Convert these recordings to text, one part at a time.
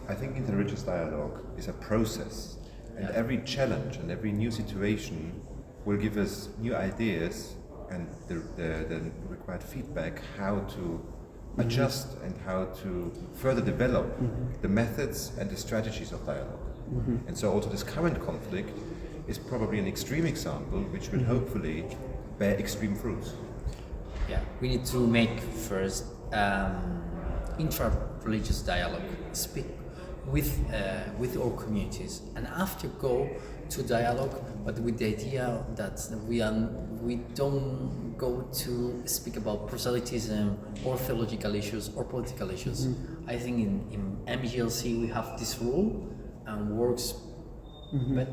I think interreligious dialogue is a process, and every challenge and every new situation will give us new ideas and the required feedback how to adjust and how to further develop the methods and the strategies of dialogue. And so also this current conflict is probably an extreme example which will hopefully bear extreme fruits. Yeah, we need to make first intra-religious dialogue, speak with our communities, and after go to dialogue, but with the idea that we don't go to speak about proselytism or theological issues or political issues. I think in MGLC we have this rule and works better.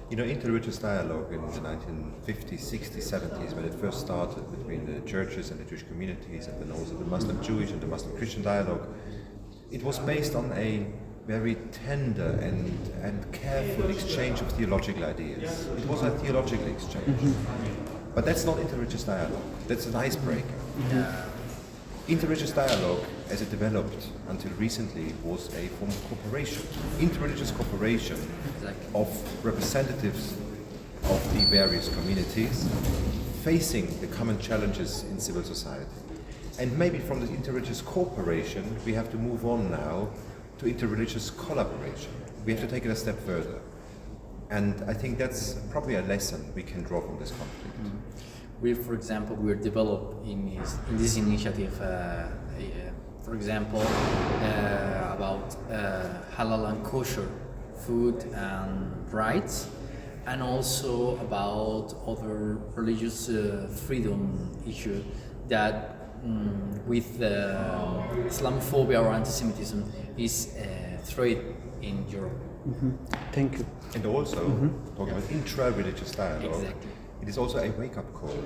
You know, interreligious dialogue in the 1950s, 60s, 70s, when it first started between the churches and the Jewish communities, and then also the Muslim-Jewish and the Muslim-Christian dialogue, it was based on a very tender and careful exchange of theological ideas. It was a theological exchange. But that's not interreligious dialogue. That's an icebreaker. Interreligious dialogue, as it developed until recently, was a form of cooperation, interreligious cooperation of representatives of the various communities facing the common challenges in civil society. And maybe from this interreligious cooperation, we have to move on now to interreligious collaboration. We have to take it a step further. And I think that's probably a lesson we can draw from this conflict. We, for example, we're developing in this initiative, for example, about halal and kosher food and rights, and also about other religious freedom issue that with Islamophobia or anti-Semitism is threat in Europe. Thank you. And also, talking about intra-religious dialogue, Exactly. it is also a wake-up call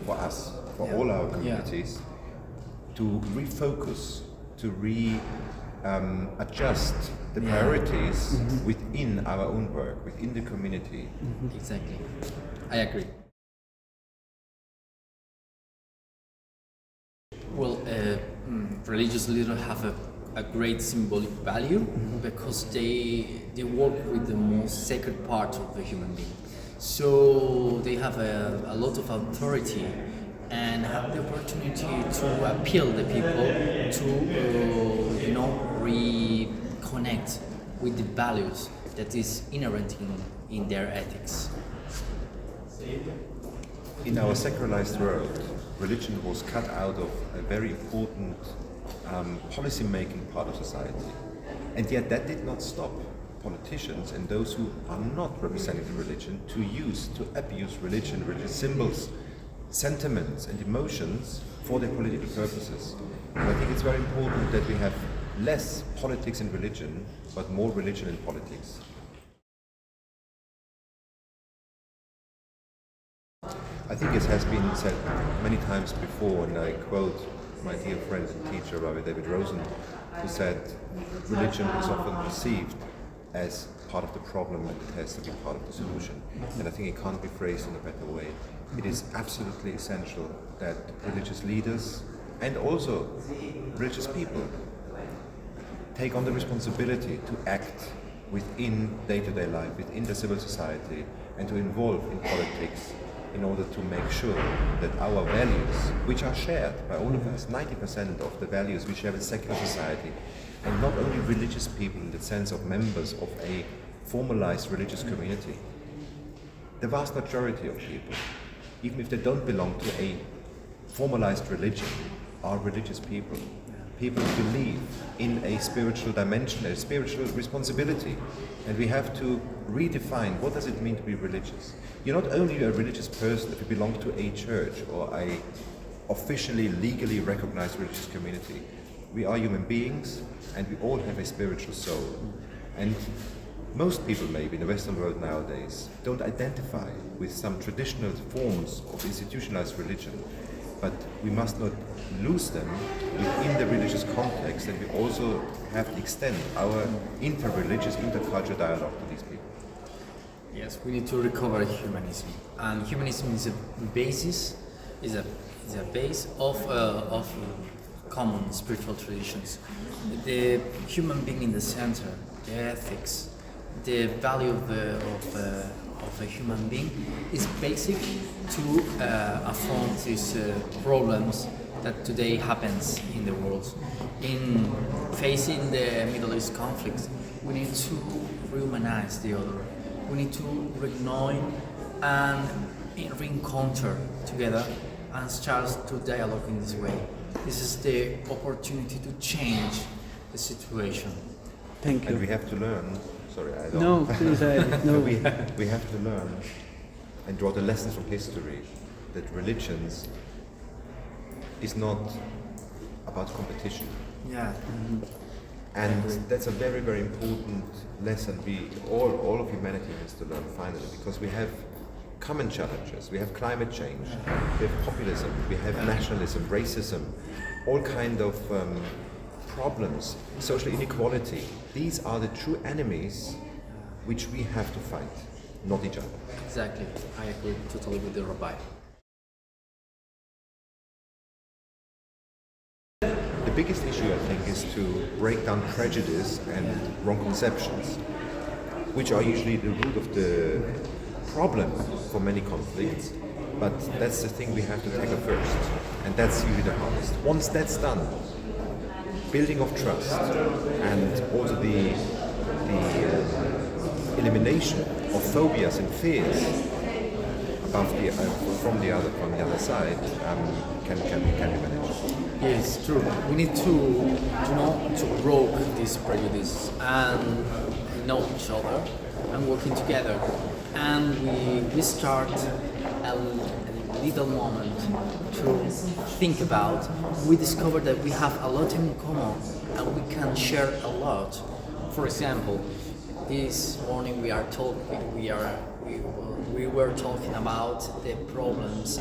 for us, for all our communities, to refocus, to adjust the priorities within our own work, within the community. Exactly. I agree. Well, religious leaders have a great symbolic value because they work with the most sacred part of the human being. So they have a lot of authority and have the opportunity to appeal the people to reconnect with the values that is inherent in their ethics. In our secularized world, religion was cut out of a very important policy-making part of society. And yet that did not stop politicians and those who are not representing the religion to abuse religion, religious symbols, sentiments and emotions for their political purposes. And I think it's very important that we have less politics in religion, but more religion in politics. I think it has been said many times before, and I quote my dear friend and teacher, Rabbi David Rosen, who said, religion is often perceived as part of the problem and it has to be part of the solution. And I think it can't be phrased in a better way. It is absolutely essential that religious leaders and also religious people take on the responsibility to act within day-to-day life, within the civil society, and to involve in politics in order to make sure that our values, which are shared by all of us, 90% of the values we share with secular society, and not only religious people in the sense of members of a formalized religious community. The vast majority of people, even if they don't belong to a formalized religion, are religious people. People believe in a spiritual dimension, a spiritual responsibility. And we have to redefine what does it mean to be religious. You're not only a religious person if you belong to a church or a officially, legally recognized religious community. We are human beings and we all have a spiritual soul. And most people maybe in the Western world nowadays don't identify with some traditional forms of institutionalized religion. But we must not lose them within the religious context, and we also have to extend our inter-religious, inter-cultural dialogue to these people. Yes, we need to recover humanism, and humanism is a basis, is a base of common spiritual traditions. The human being in the center, the ethics, the value of a human being is basic to affront these problems that today happens in the world. In facing the Middle East conflicts, we need to rehumanize the other. We need to recognize and re-encounter together and start to dialogue in this way. This is the opportunity to change the situation. Thank you. And we have to learn. Sorry, I don't. No, please, no. we have to learn and draw the lessons from history that religions is not about competition. Yeah. And that's a very, very important lesson all of humanity has to learn finally, because we have common challenges. We have climate change, we have populism, we have nationalism, racism, all kind of problems, social inequality. These are the true enemies which we have to fight, not each other. Exactly. I agree totally with the rabbi. The biggest issue, I think, is to break down prejudice and wrong conceptions, which are usually the root of the problem for many conflicts, but that's the thing we have to tackle first, and that's usually the hardest. Once that's done, building of trust and also the elimination of phobias and fears from the other side can be managed. Yes, true. We need to break this prejudice and know each other and working together. And we start a little moment to think about. We discover that we have a lot in common and we can share a lot. For example, this morning we were talking about the problems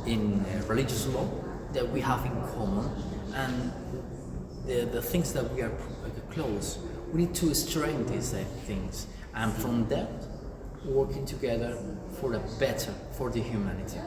in religious law that we have in common, and the things that we are close. We need to strengthen these things, and from that, working together for the better for the humanity.